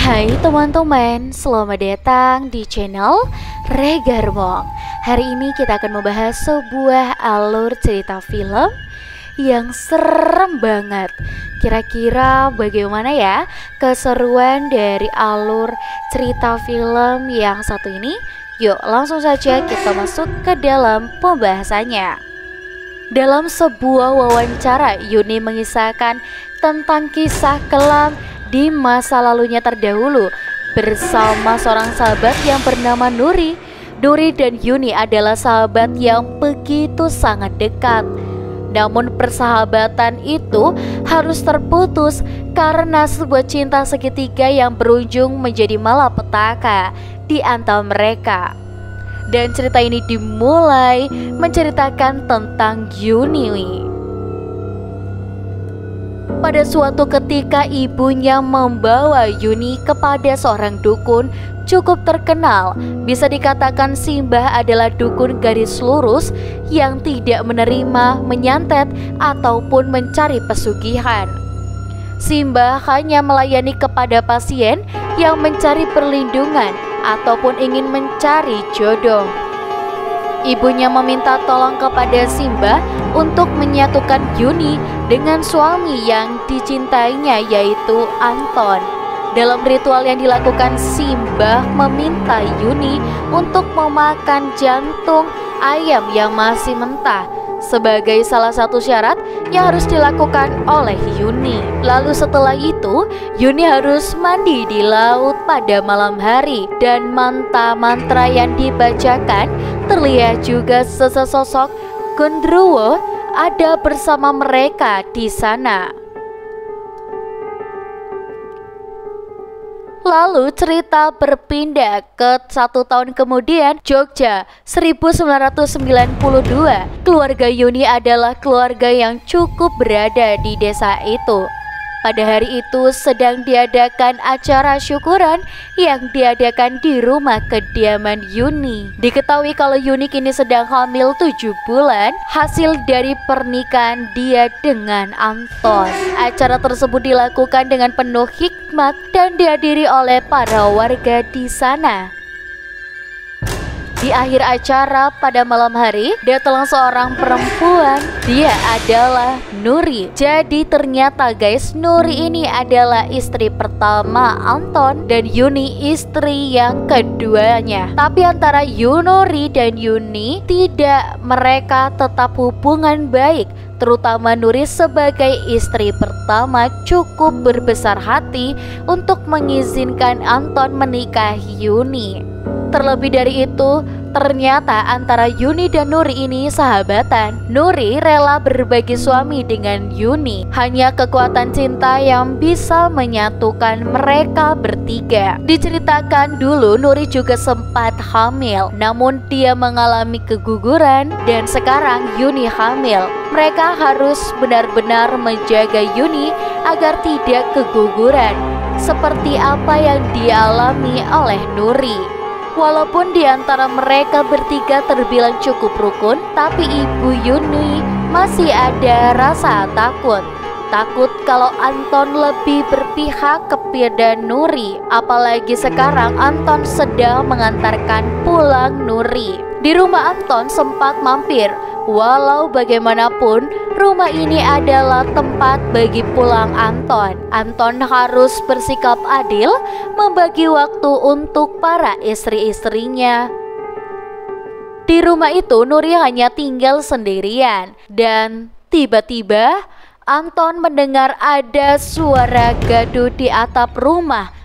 Hai teman-teman, selamat datang di channel Regarmong. Hari ini kita akan membahas sebuah alur cerita film yang serem banget. Kira-kira bagaimana ya keseruan dari alur cerita film yang satu ini? Yuk langsung saja kita masuk ke dalam pembahasannya. Dalam sebuah wawancara, Yuni mengisahkan tentang kisah kelam di masa lalunya terdahulu bersama seorang sahabat yang bernama Nuri. Nuri dan Yuni adalah sahabat yang begitu sangat dekat. Namun persahabatan itu harus terputus karena sebuah cinta segitiga yang berujung menjadi malapetaka di antara mereka. Dan cerita ini dimulai menceritakan tentang Yuni. Pada suatu ketika ibunya membawa Yuni kepada seorang dukun cukup terkenal. Bisa dikatakan Simbah adalah dukun garis lurus yang tidak menerima, menyantet, ataupun mencari pesugihan. Simbah hanya melayani kepada pasien yang mencari perlindungan ataupun ingin mencari jodoh. Ibunya meminta tolong kepada Simbah untuk menyatukan Yuni dengan suami yang dicintainya, yaitu Anton. Dalam ritual yang dilakukan, Simbah meminta Yuni untuk memakan jantung ayam yang masih mentah sebagai salah satu syarat yang harus dilakukan oleh Yuni. Lalu setelah itu, Yuni harus mandi di laut pada malam hari, dan mantra-mantra yang dibacakan terlihat juga sesosok genderuwo ada bersama mereka di sana. Lalu cerita berpindah ke 1 tahun kemudian, Jogja 1992. Keluarga Yuni adalah keluarga yang cukup berada di desa itu. Pada hari itu sedang diadakan acara syukuran yang diadakan di rumah kediaman Yuni. Diketahui kalau Yuni kini sedang hamil 7 bulan hasil dari pernikahan dia dengan Anton. Acara tersebut dilakukan dengan penuh hikmat dan dihadiri oleh para warga di sana. Di akhir acara pada malam hari, datang seorang perempuan. Dia adalah Nuri. Jadi ternyata guys, Nuri ini adalah istri pertama Anton dan Yuni istri yang keduanya. Tapi antara Nuri dan Yuni tidak, mereka tetap hubungan baik. Terutama Nuri sebagai istri pertama cukup berbesar hati untuk mengizinkan Anton menikahi Yuni. Terlebih dari itu, ternyata antara Yuni dan Nuri ini sahabatan. Nuri rela berbagi suami dengan Yuni. Hanya kekuatan cinta yang bisa menyatukan mereka bertiga. Diceritakan dulu Nuri juga sempat hamil, namun dia mengalami keguguran dan sekarang Yuni hamil. Mereka harus benar-benar menjaga Yuni agar tidak keguguran, seperti apa yang dialami oleh Nuri. Walaupun di antara mereka bertiga terbilang cukup rukun, tapi ibu Yuni masih ada rasa takut. Takut kalau Anton lebih berpihak kepada Nuri. Apalagi sekarang Anton sedang mengantarkan pulang Nuri. Di rumah Anton sempat mampir. Walau bagaimanapun, rumah ini adalah tempat bagi pulang Anton. Anton harus bersikap adil, membagi waktu untuk para istri-istrinya. Di rumah itu Nuri hanya tinggal sendirian, dan tiba-tiba Anton mendengar ada suara gaduh di atap rumah.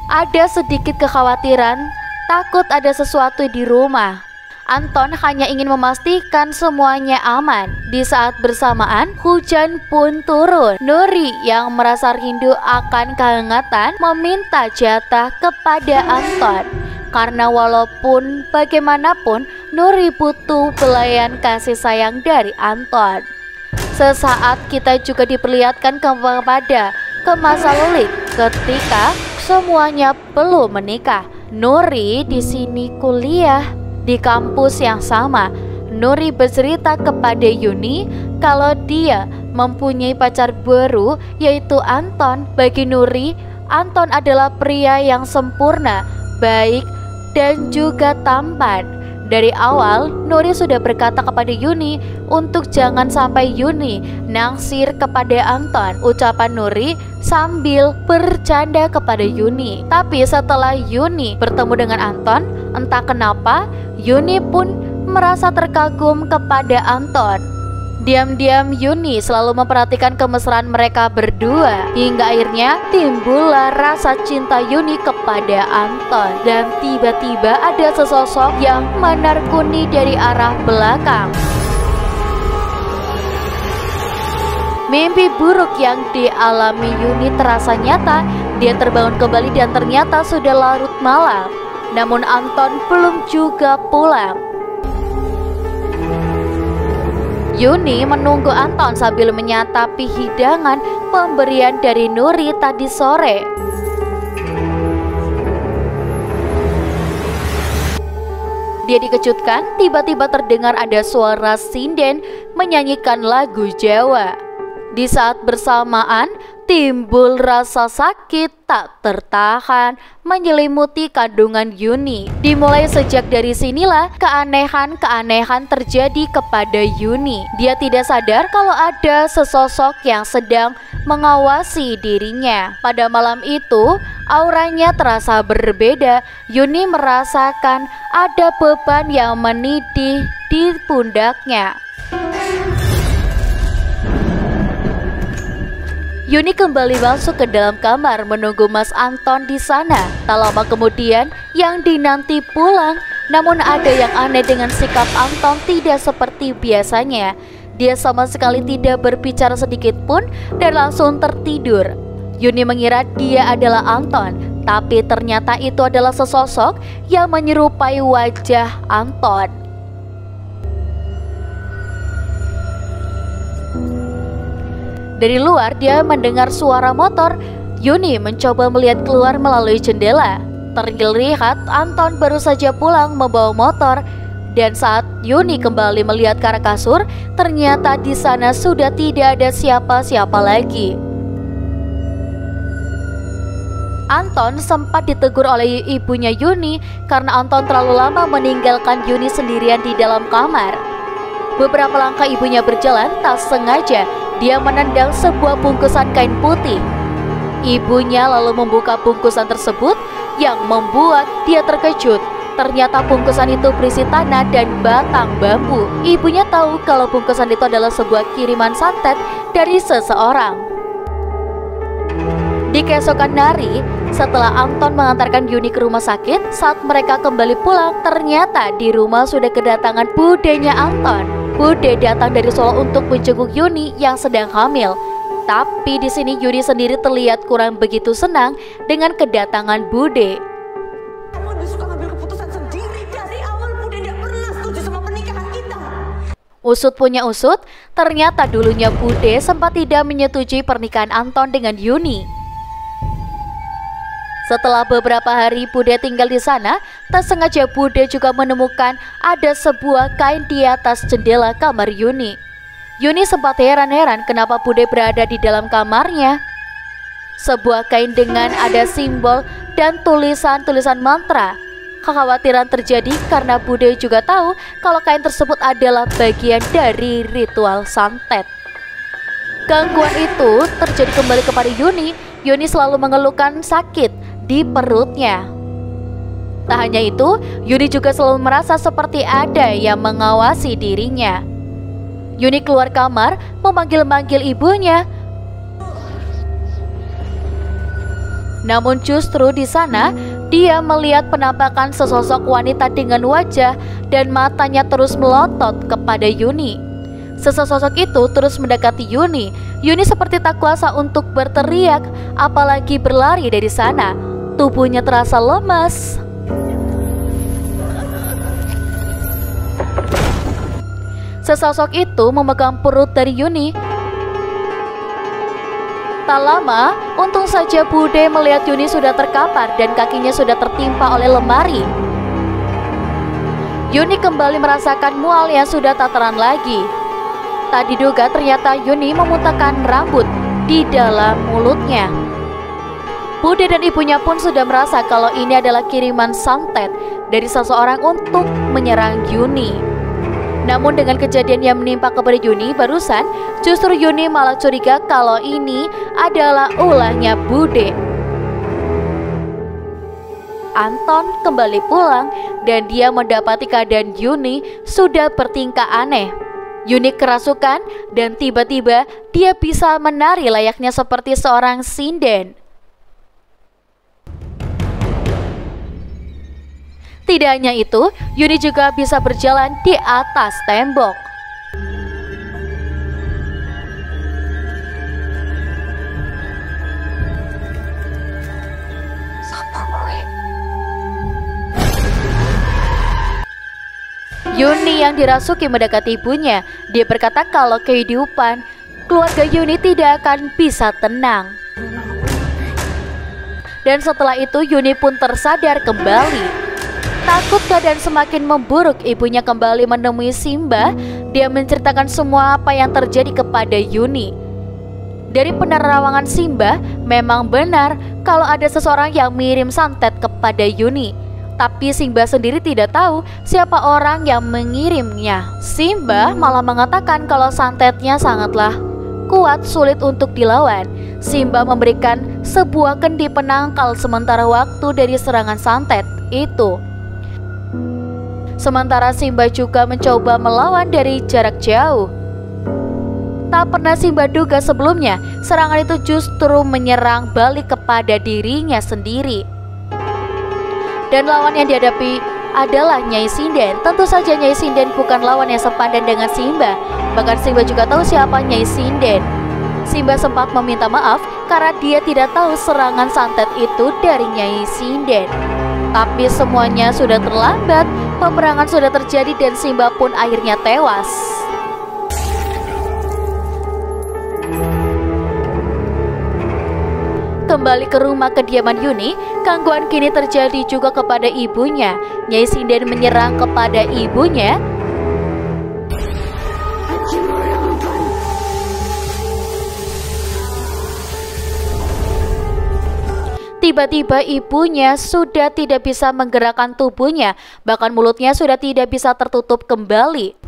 Ada sedikit kekhawatiran, takut ada sesuatu di rumah. Anton hanya ingin memastikan semuanya aman. Di saat bersamaan, hujan pun turun. Nuri yang merasa rindu akan kehangatan meminta jatah kepada Anton. Karena walaupun bagaimanapun, Nuri butuh pelayan kasih sayang dari Anton. Sesaat kita juga diperlihatkan kepada masa lalu ketika semuanya belum menikah. Nuri di sini kuliah di kampus yang sama. Nuri bercerita kepada Yuni kalau dia mempunyai pacar baru, yaitu Anton. Bagi Nuri, Anton adalah pria yang sempurna, baik, dan juga tampan. Dari awal, Nuri sudah berkata kepada Yuni untuk jangan sampai Yuni naksir kepada Anton. Ucapan Nuri sambil bercanda kepada Yuni. Tapi setelah Yuni bertemu dengan Anton, entah kenapa Yuni pun merasa terkagum kepada Anton. Diam-diam Yuni selalu memperhatikan kemesraan mereka berdua, hingga akhirnya timbullah rasa cinta Yuni kepada Anton. Dan tiba-tiba ada sesosok yang menarkuni dari arah belakang. Mimpi buruk yang dialami Yuni terasa nyata. Dia terbangun kembali dan ternyata sudah larut malam. Namun Anton belum juga pulang. Yuni menunggu Anton sambil menyatapi hidangan pemberian dari Nuri tadi sore. Dia dikejutkan tiba-tiba terdengar ada suara sinden menyanyikan lagu Jawa. Di saat bersamaan timbul rasa sakit tak tertahan menyelimuti kandungan Yuni. Dimulai sejak dari sinilah keanehan-keanehan terjadi kepada Yuni. Dia tidak sadar kalau ada sesosok yang sedang mengawasi dirinya. Pada malam itu auranya terasa berbeda. Yuni merasakan ada beban yang menidih di pundaknya. Yuni kembali masuk ke dalam kamar menunggu Mas Anton di sana. Tak lama kemudian yang dinanti pulang. Namun ada yang aneh dengan sikap Anton tidak seperti biasanya. Dia sama sekali tidak berbicara sedikit pun dan langsung tertidur. Yuni mengira dia adalah Anton, tapi ternyata itu adalah sesosok yang menyerupai wajah Anton. Dari luar dia mendengar suara motor. Yuni mencoba melihat keluar melalui jendela. Terlihat Anton baru saja pulang membawa motor. Dan saat Yuni kembali melihat ke arah kasur, ternyata di sana sudah tidak ada siapa-siapa lagi. Anton sempat ditegur oleh ibunya Yuni karena Anton terlalu lama meninggalkan Yuni sendirian di dalam kamar. Beberapa langkah ibunya berjalan, tak sengaja dia menendang sebuah bungkusan kain putih. Ibunya lalu membuka bungkusan tersebut yang membuat dia terkejut. Ternyata bungkusan itu berisi tanah dan batang bambu. Ibunya tahu kalau bungkusan itu adalah sebuah kiriman santet dari seseorang. Di keesokan hari, setelah Anton mengantarkan Yuni ke rumah sakit, saat mereka kembali pulang, ternyata di rumah sudah kedatangan budenya Anton. Bude datang dari Solo untuk menjenguk Yuni yang sedang hamil. Tapi di sini Yuni sendiri terlihat kurang begitu senang dengan kedatangan Bude. Kamu lebih suka ngambil keputusan sendiri. Dari awal Bude tidak pernah setuju sama pernikahan kita. Usut punya usut, ternyata dulunya Bude sempat tidak menyetujui pernikahan Anton dengan Yuni. Setelah beberapa hari Bude tinggal di sana, tak sengaja Bude juga menemukan ada sebuah kain di atas jendela kamar Yuni. Yuni sempat heran-heran kenapa Bude berada di dalam kamarnya. Sebuah kain dengan ada simbol dan tulisan-tulisan mantra. Kekhawatiran terjadi karena Bude juga tahu kalau kain tersebut adalah bagian dari ritual santet. Gangguan itu terjadi kembali kepada Yuni. Yuni selalu mengeluhkan sakit di perutnya. Tak hanya itu, Yuni juga selalu merasa seperti ada yang mengawasi dirinya. Yuni keluar kamar memanggil-manggil ibunya. Namun justru di sana dia melihat penampakan sesosok wanita dengan wajah dan matanya terus melotot kepada Yuni. Sesosok itu terus mendekati Yuni. Yuni seperti tak kuasa untuk berteriak, apalagi berlari dari sana. Tubuhnya terasa lemas. Sesosok itu memegang perut dari Yuni. Tak lama, untung saja Bude melihat Yuni sudah terkapar dan kakinya sudah tertimpa oleh lemari. Yuni kembali merasakan mual yang sudah tak terang lagi. Tak diduga ternyata Yuni memuntahkan rambut di dalam mulutnya. Bude dan ibunya pun sudah merasa kalau ini adalah kiriman santet dari seseorang untuk menyerang Yuni. Namun dengan kejadian yang menimpa kepada Yuni barusan, justru Yuni malah curiga kalau ini adalah ulahnya Bude. Anton kembali pulang dan dia mendapati keadaan Yuni sudah bertingkah aneh. Yuni kerasukan dan tiba-tiba dia bisa menari layaknya seperti seorang sinden. Tidak hanya itu, Yuni juga bisa berjalan di atas tembok. Yuni yang dirasuki mendekati ibunya. Dia berkata kalau kehidupan keluarga Yuni tidak akan bisa tenang. Dan setelah itu Yuni pun tersadar kembali. Takut keadaan semakin memburuk, ibunya kembali menemui Simba. Dia menceritakan semua apa yang terjadi kepada Yuni. Dari penerawangan Simba, memang benar kalau ada seseorang yang mengirim santet kepada Yuni. Tapi Simba sendiri tidak tahu siapa orang yang mengirimnya. Simba malah mengatakan kalau santetnya sangatlah kuat, sulit untuk dilawan. Simba memberikan sebuah kendi penangkal sementara waktu dari serangan santet itu. Sementara Simba juga mencoba melawan dari jarak jauh. Tak pernah Simba duga sebelumnya, serangan itu justru menyerang balik kepada dirinya sendiri. Dan lawan yang dihadapi adalah Nyai Sinden. Tentu saja Nyai Sinden bukan lawan yang sepadan dengan Simba. Bahkan Simba juga tahu siapa Nyai Sinden. Simba sempat meminta maaf karena dia tidak tahu serangan santet itu dari Nyai Sinden. Tapi semuanya sudah terlambat. Peperangan sudah terjadi dan Simba pun akhirnya tewas. Kembali ke rumah kediaman Yuni, gangguan kini terjadi juga kepada ibunya. Nyai Sinden menyerang kepada ibunya. Tiba-tiba ibunya sudah tidak bisa menggerakkan tubuhnya, bahkan mulutnya sudah tidak bisa tertutup kembali.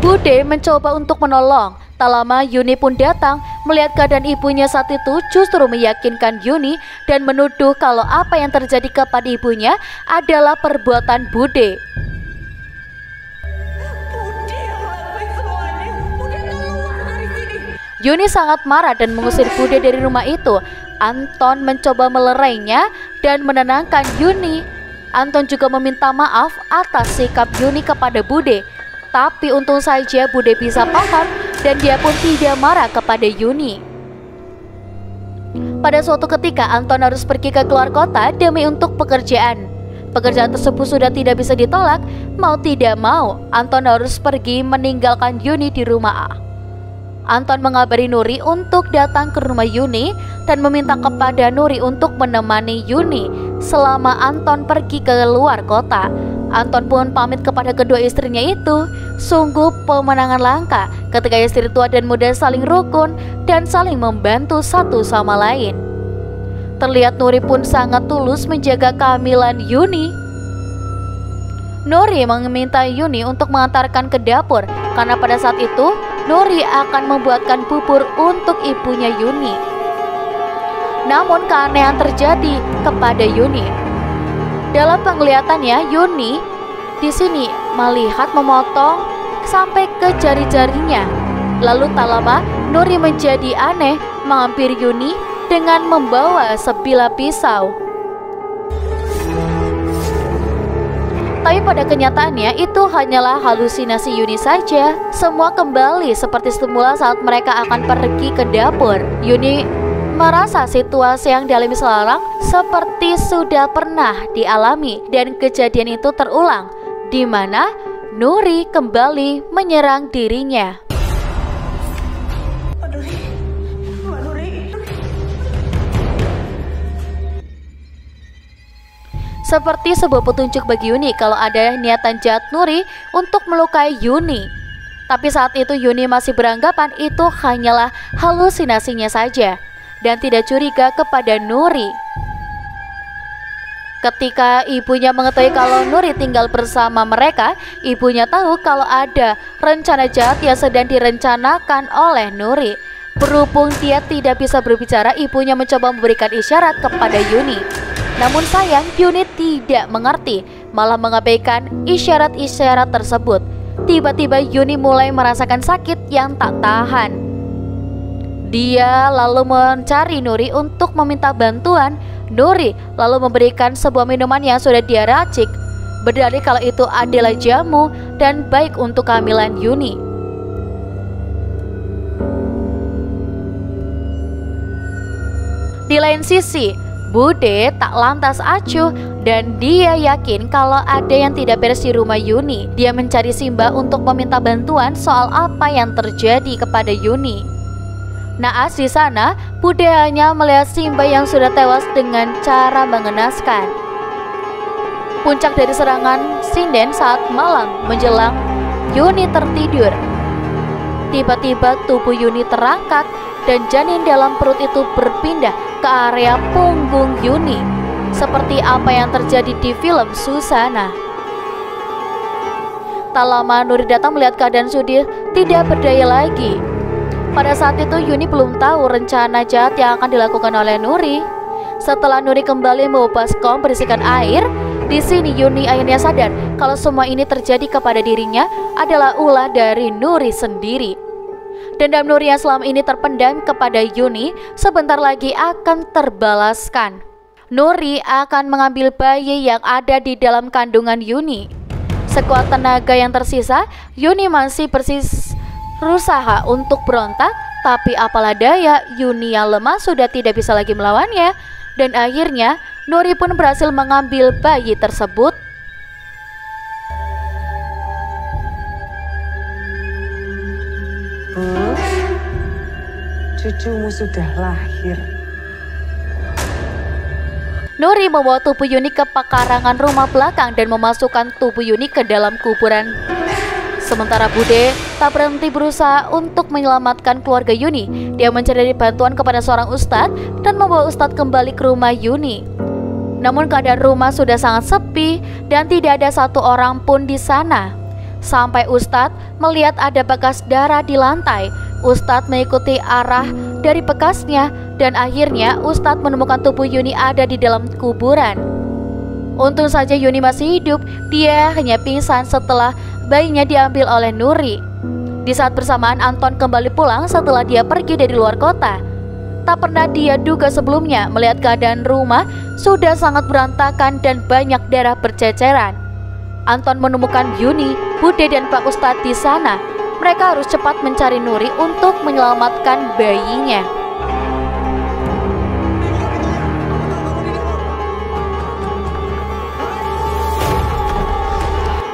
Bude mencoba untuk menolong. Tak lama Yuni pun datang. Melihat keadaan ibunya saat itu justru meyakinkan Yuni dan menuduh kalau apa yang terjadi kepada ibunya adalah perbuatan Bude. Bude yang melakukan semuanya. Bude keluar dari sini. Yuni sangat marah dan mengusir Bude dari rumah itu. Anton mencoba melerainya dan menenangkan Yuni. Anton juga meminta maaf atas sikap Yuni kepada Bude. Tapi untung saja Bude bisa paham dan dia pun tidak marah kepada Yuni. Pada suatu ketika Anton harus pergi ke luar kota demi untuk pekerjaan. Pekerjaan tersebut sudah tidak bisa ditolak. Mau tidak mau Anton harus pergi meninggalkan Yuni di rumah. Anton mengabari Nuri untuk datang ke rumah Yuni dan meminta kepada Nuri untuk menemani Yuni selama Anton pergi ke luar kota. Anton pun pamit kepada kedua istrinya itu. Sungguh pemenangan langka ketika istri tua dan muda saling rukun dan saling membantu satu sama lain. Terlihat Nuri pun sangat tulus menjaga kehamilan Yuni. Nuri meminta Yuni untuk mengantarkan ke dapur karena pada saat itu Nuri akan membuatkan bubur untuk ibunya Yuni. Namun keanehan terjadi kepada Yuni. Dalam penglihatannya Yuni di sini melihat memotong sampai ke jari-jarinya. Lalu tak lama Nuri menjadi aneh menghampiri Yuni dengan membawa sebilah pisau. Tapi pada kenyataannya itu hanyalah halusinasi Yuni saja. Semua kembali seperti semula saat mereka akan pergi ke dapur. Yuni merasa situasi yang dialami selarang seperti sudah pernah dialami dan kejadian itu terulang, di mana Nuri kembali menyerang dirinya. Seperti sebuah petunjuk bagi Yuni kalau ada niatan jahat Nuri untuk melukai Yuni. Tapi saat itu Yuni masih beranggapan itu hanyalah halusinasinya saja. dan tidak curiga kepada Nuri. Ketika ibunya mengetahui kalau Nuri tinggal bersama mereka, ibunya tahu kalau ada rencana jahat yang sedang direncanakan oleh Nuri. Berhubung dia tidak bisa berbicara, ibunya mencoba memberikan isyarat kepada Yuni. Namun sayang, Yuni tidak mengerti, malah mengabaikan isyarat-isyarat tersebut. Tiba-tiba Yuni mulai merasakan sakit yang tak tahan. Dia lalu mencari Nuri untuk meminta bantuan. Nuri lalu memberikan sebuah minuman yang sudah dia racik, berdalih kalau itu adalah jamu dan baik untuk kehamilan Yuni. Di lain sisi, Bude tak lantas acuh dan dia yakin kalau ada yang tidak beres di rumah Yuni. Dia mencari Simba untuk meminta bantuan soal apa yang terjadi kepada Yuni. Naas di sana, Bude hanya melihat Simba yang sudah tewas dengan cara mengenaskan. Puncak dari serangan sinden saat malam menjelang Yuni tertidur. Tiba-tiba tubuh Yuni terangkat dan janin dalam perut itu berpindah ke area punggung Yuni, seperti apa yang terjadi di film Susana. Tak lama Nuri datang melihat keadaan Sudhir tidak berdaya lagi. Pada saat itu Yuni belum tahu rencana jahat yang akan dilakukan oleh Nuri. Setelah Nuri kembali membawa baskom berisikan air, di sini Yuni akhirnya sadar kalau semua ini terjadi kepada dirinya adalah ulah dari Nuri sendiri. Dendam Nuri yang selama ini terpendam kepada Yuni sebentar lagi akan terbalaskan. Nuri akan mengambil bayi yang ada di dalam kandungan Yuni. Sekuat tenaga yang tersisa, Yuni masih berusaha untuk berontak, tapi apalah daya, Yuni yang lemah sudah tidak bisa lagi melawannya. Dan akhirnya Nuri pun berhasil mengambil bayi tersebut. Bu, cucumu sudah lahir. Nuri membawa tubuh Yuni ke pekarangan rumah belakang dan memasukkan tubuh Yuni ke dalam kuburan. Sementara Bude tak berhenti berusaha untuk menyelamatkan keluarga Yuni. Dia mencari bantuan kepada seorang ustadz dan membawa ustadz kembali ke rumah Yuni. Namun keadaan rumah sudah sangat sepi dan tidak ada satu orang pun di sana. Sampai ustadz melihat ada bekas darah di lantai. Ustadz mengikuti arah dari bekasnya dan akhirnya ustadz menemukan tubuh Yuni ada di dalam kuburan. Untung saja Yuni masih hidup. Dia hanya pingsan setelah bayinya diambil oleh Nuri. Di saat bersamaan Anton kembali pulang setelah dia pergi dari luar kota. Tak pernah dia duga sebelumnya melihat keadaan rumah sudah sangat berantakan dan banyak darah berceceran. Anton menemukan Yuni, Bude dan Pak Ustadz di sana. Mereka harus cepat mencari Nuri untuk menyelamatkan bayinya.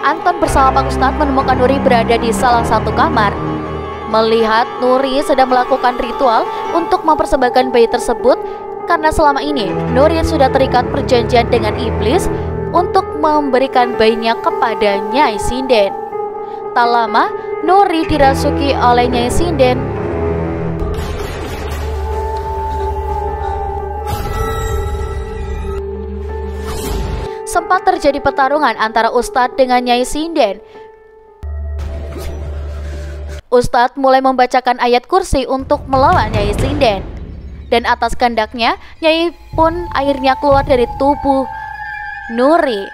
Anton bersama Pak Ustadz menemukan Nuri berada di salah satu kamar. Melihat Nuri sedang melakukan ritual untuk mempersembahkan bayi tersebut, karena selama ini Nuri sudah terikat perjanjian dengan iblis untuk memberikan bayinya kepada Nyai Sinden. Tak lama, Nuri dirasuki oleh Nyai Sinden. Sempat terjadi pertarungan antara Ustadz dengan Nyai Sinden. Ustadz mulai membacakan ayat kursi untuk melawan Nyai Sinden. Dan atas kehendaknya, Nyai pun akhirnya keluar dari tubuh Nuri.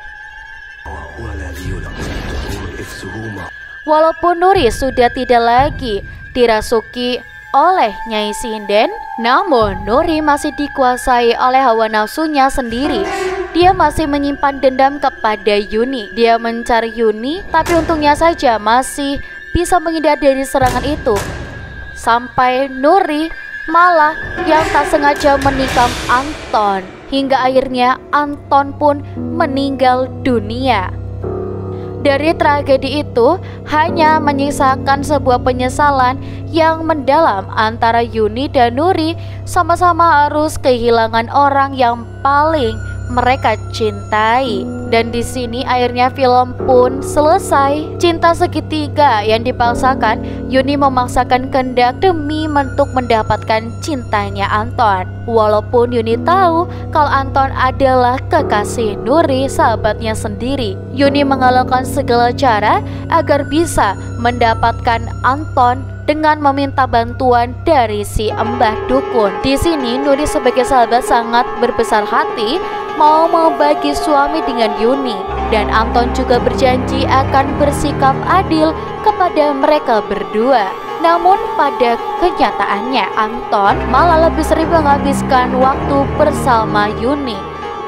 Walaupun Nuri sudah tidak lagi dirasuki oleh Nyai Sinden, namun Nuri masih dikuasai oleh hawa nafsunya sendiri. Dia masih menyimpan dendam kepada Yuni. Dia mencari Yuni, tapi untungnya saja masih bisa menghindar dari serangan itu. Sampai Nuri malah yang tak sengaja menikam Anton. Hingga akhirnya Anton pun meninggal dunia. Dari tragedi itu hanya menyisakan sebuah penyesalan yang mendalam antara Yuni dan Nuri sama-sama harus kehilangan orang yang paling mereka cintai. Dan di sini akhirnya film pun selesai. Cinta segitiga yang dipaksakan, Yuni memaksakan kehendak demi untuk mendapatkan cintanya Anton. Walaupun Yuni tahu kalau Anton adalah kekasih Nuri, sahabatnya sendiri, Yuni menghalalkan segala cara agar bisa mendapatkan Anton dengan meminta bantuan dari si Mbah Dukun. Di sini Nuri sebagai sahabat sangat berbesar hati mau membagi suami dengan Yuni, dan Anton juga berjanji akan bersikap adil kepada mereka berdua. Namun pada kenyataannya Anton malah lebih sering menghabiskan waktu bersama Yuni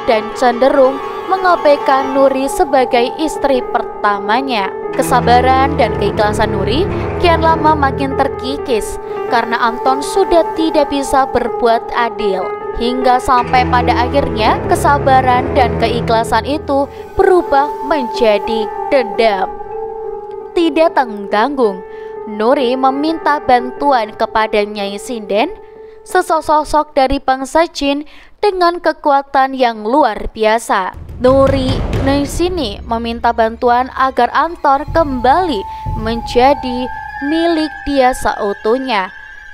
dan cenderung mengabaikan Nuri sebagai istri pertamanya. Kesabaran dan keikhlasan Nuri kian lama makin terkikis karena Anton sudah tidak bisa berbuat adil. Hingga sampai pada akhirnya kesabaran dan keikhlasan itu berubah menjadi dendam. Tidak tanggung-tanggung, Nuri meminta bantuan kepada Nyai Sinden, sesosok dari bangsa jin dengan kekuatan yang luar biasa. Nuri di sini meminta bantuan agar Anton kembali menjadi milik dia seutuhnya,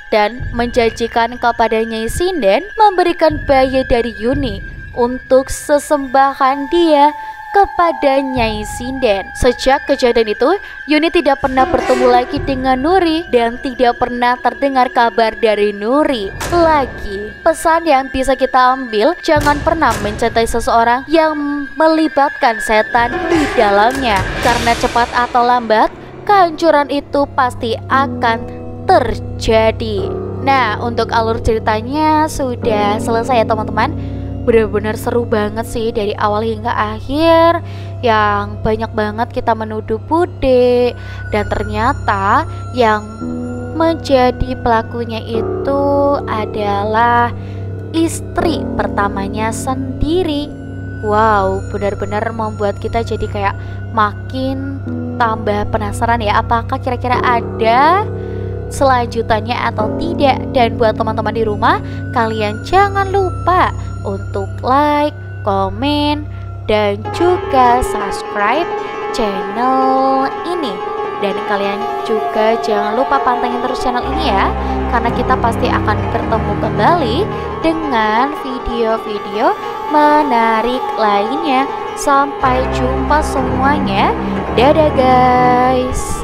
dan menjanjikan kepada Nyai Sinden memberikan bayi dari Yuni untuk sesembahan dia kepada Nyai Sinden. Sejak kejadian itu, Yuni tidak pernah bertemu lagi dengan Nuri dan tidak pernah terdengar kabar dari Nuri lagi. Pesan yang bisa kita ambil, jangan pernah mencintai seseorang yang melibatkan setan di dalamnya, karena cepat atau lambat kehancuran itu pasti akan terjadi. Nah, untuk alur ceritanya sudah selesai ya teman-teman. Benar-benar seru banget sih dari awal hingga akhir, yang banyak banget kita menuduh Bude, dan ternyata yang menjadi pelakunya itu adalah istri pertamanya sendiri. Wow, benar-benar membuat kita jadi kayak makin tambah penasaran ya, apakah kira-kira ada selanjutannya atau tidak. Dan buat teman-teman di rumah, kalian jangan lupa untuk like, komen, dan juga subscribe channel ini. Dan kalian juga jangan lupa pantengin terus channel ini ya, karena kita pasti akan bertemu kembali dengan video-video menarik lainnya. Sampai jumpa semuanya. Dadah guys.